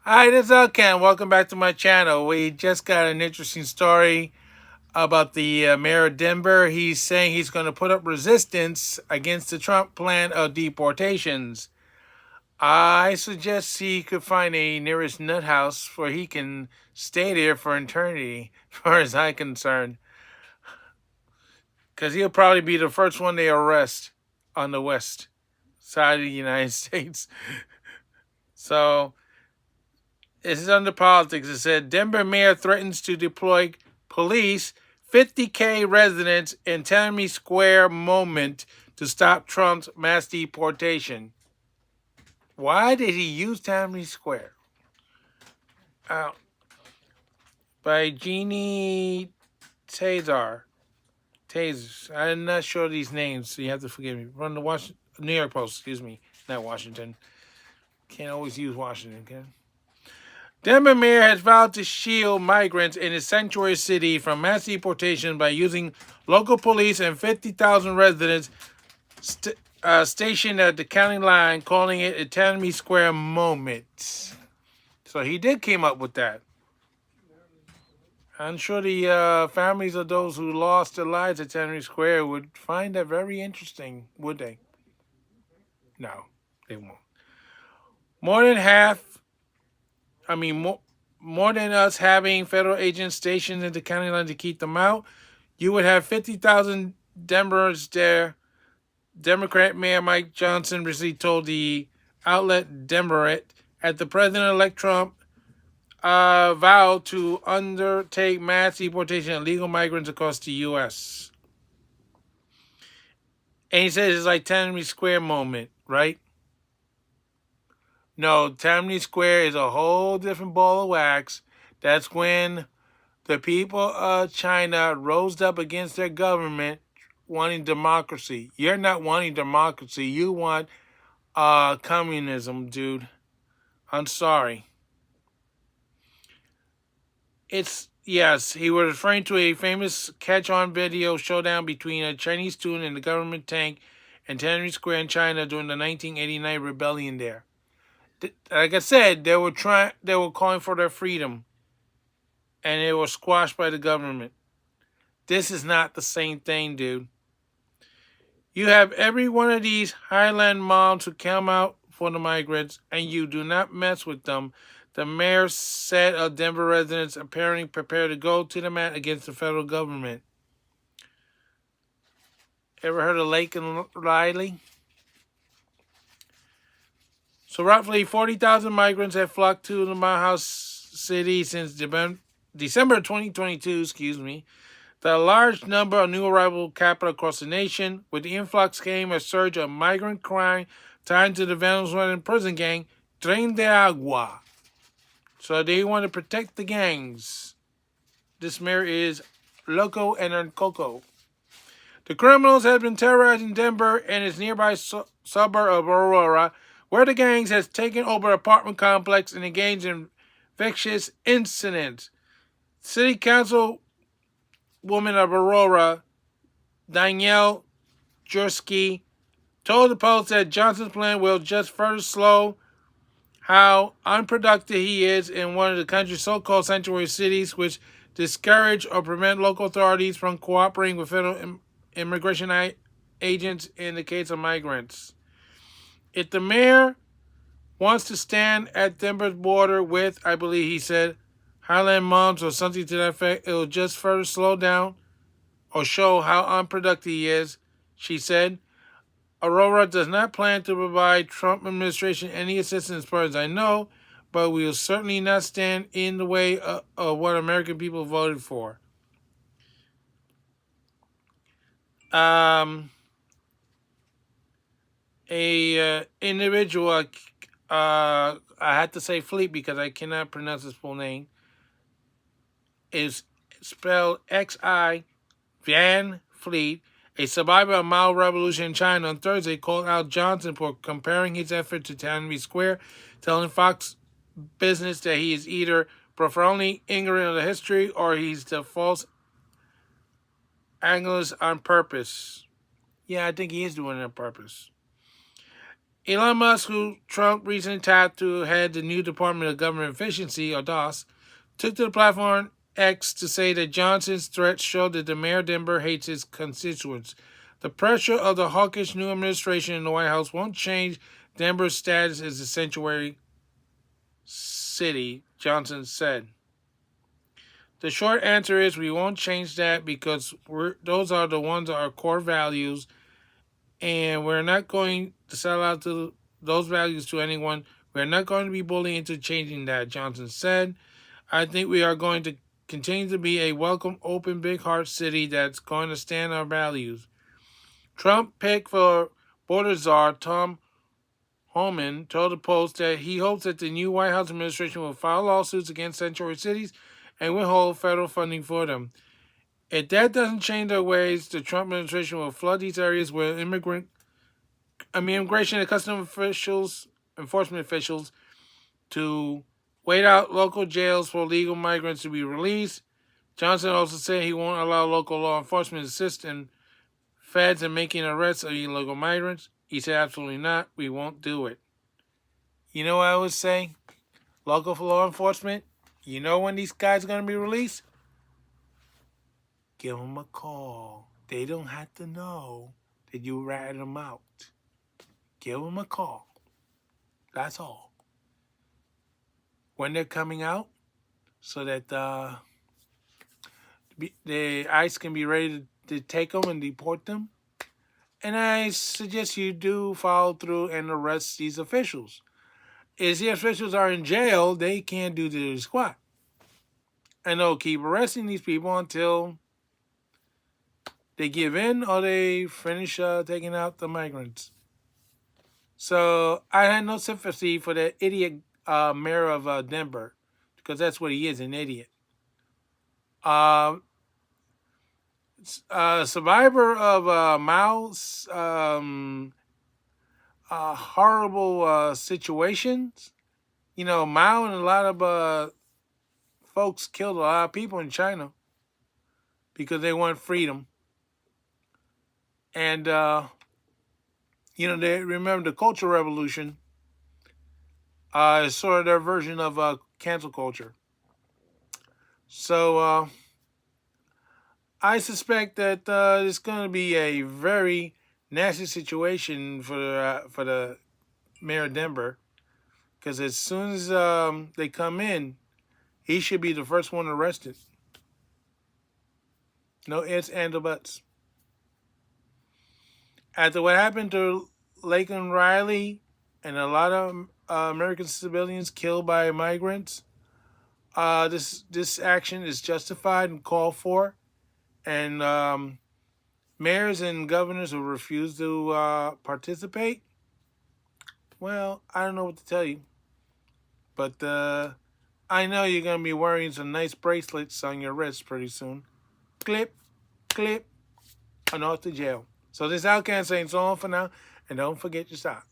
Hi, this is Ken. Welcome back to my channel. We just got an interesting story about the mayor of Denver. He's saying he's going to put up resistance against the Trump plan of deportations. I suggest he could find a nearest nut house where he can stay there for eternity, as far as I'm concerned. Because he'll probably be the first one they arrest on the west side of the United States. So this is under politics. It said Denver mayor threatens to deploy police 50K residents in Tiananmen Square moment to stop Trump's mass deportation. Why did he use Tiananmen Square? Uh, by Jeannie Tazar. Tazar. I'm not sure of these names, so you have to forgive me. From the New York Post, excuse me, not Washington. Can't always use Washington, okay? Denver mayor has vowed to shield migrants in his sanctuary city from mass deportation by using local police and 50,000 residents stationed at the county line, calling it a Tiananmen Square moment. So he did came up with that. I'm sure the families of those who lost their lives at Tiananmen Square would find that very interesting, would they? No, they won't. More than half I mean, more than us having federal agents stationed in the county line to keep them out, you would have 50,000 Denver's there. Democrat Mayor Mike Johnson recently told the outlet Denverite at the President-elect Trump vowed to undertake mass deportation of illegal migrants across the U.S. And he says it's like Tiananmen Square moment, right? No, Tiananmen Square is a whole different ball of wax. That's when the people of China rose up against their government wanting democracy. You're not wanting democracy. You want communism, dude. I'm sorry. Yes, he was referring to a famous catch-on video showdown between a Chinese student and the government tank in Tiananmen Square in China during the 1989 rebellion there. Like I said, they were calling for their freedom, and they were squashed by the government. This is not the same thing, dude. You have every one of these Highland moms who come out for the migrants, and you do not mess with them. The mayor said of Denver residents apparently prepared to go to the mat against the federal government. Ever heard of Lake and Riley? So roughly 40,000 migrants have flocked to the Mile House City since December 2022, The large number of new arrival capital across the nation. With the influx came a surge of migrant crime tied to the Venezuelan prison gang, Tren de Agua. So they want to protect the gangs. This mayor is Loco and Coco. The criminals have been terrorizing Denver and its nearby suburb of Aurora, where the gangs has taken over an apartment complex and engaged in vicious incidents. City Council woman of Aurora, Danielle Jursky, told the Post that Johnson's plan will just further slow how unproductive he is in one of the country's so-called sanctuary cities, which discourage or prevent local authorities from cooperating with federal immigration agents in the case of migrants. If the mayor wants to stand at Denver's border with, I believe he said, Highland moms or something to that effect, it will just further slow down or show how unproductive he is, she said. Aurora does not plan to provide Trump administration any assistance as far as I know, but we will certainly not stand in the way of what American people voted for. Individual, I had to say Fleet because I cannot pronounce his full name, is spelled X-I Van Fleet, a survivor of Mao Revolution in China on Thursday, called out Johnson for comparing his effort to Tiananmen Square, telling Fox Business that he is either profoundly ignorant of the history or he's the false anglers on purpose. Yeah, I think he is doing it on purpose. Elon Musk, who Trump recently tapped to head the new Department of Government Efficiency, or DOS, took to the platform X to say that Johnson's threats show that the mayor of Denver hates his constituents. The pressure of the hawkish new administration in the White House won't change Denver's status as a sanctuary city, Johnson said. The short answer is we won't change that because those are the ones that are our core values, and we're not going to sell out to those values to anyone. We're not going to be bullied into changing that, Johnson said. I think we are going to continue to be a welcome, open, big heart city that's going to stand our values. Trump pick for border czar Tom Homan told the Post that he hopes that the new White House administration will file lawsuits against sanctuary cities and withhold federal funding for them. If that doesn't change their ways, the Trump administration will flood these areas with immigration and customs officials, enforcement officials, to wait out local jails for legal migrants to be released. Johnson also said he won't allow local law enforcement to assist in feds in making arrests of illegal migrants. He said, absolutely not. We won't do it. You know what I would say? Local law enforcement, you know when these guys are going to be released? Give them a call. They don't have to know that you ratted them out. Give them a call. That's all. When they're coming out, so that the ICE can be ready to take them and deport them. And I suggest you do follow through and arrest these officials. If the officials are in jail, they can't do the squat. And they'll keep arresting these people until they give in or they finish taking out the migrants. So I had no sympathy for that idiot mayor of Denver, because that's what he is, an idiot. Survivor of Mao's horrible situations. You know, Mao and a lot of folks killed a lot of people in China because they want freedom. And, they remember the Cultural Revolution is sort of their version of cancel culture. So I suspect that it's going to be a very nasty situation for the mayor of Denver, because as soon as they come in, he should be the first one arrested. No ifs, ands, or buts. After what happened to Laken Riley and a lot of American civilians killed by migrants, this action is justified and called for. And mayors and governors who refuse to participate, well, I don't know what to tell you. But I know you're going to be wearing some nice bracelets on your wrist pretty soon. Clip, clip, and off to jail. So this Outcast saying so on for now. And don't forget your socks.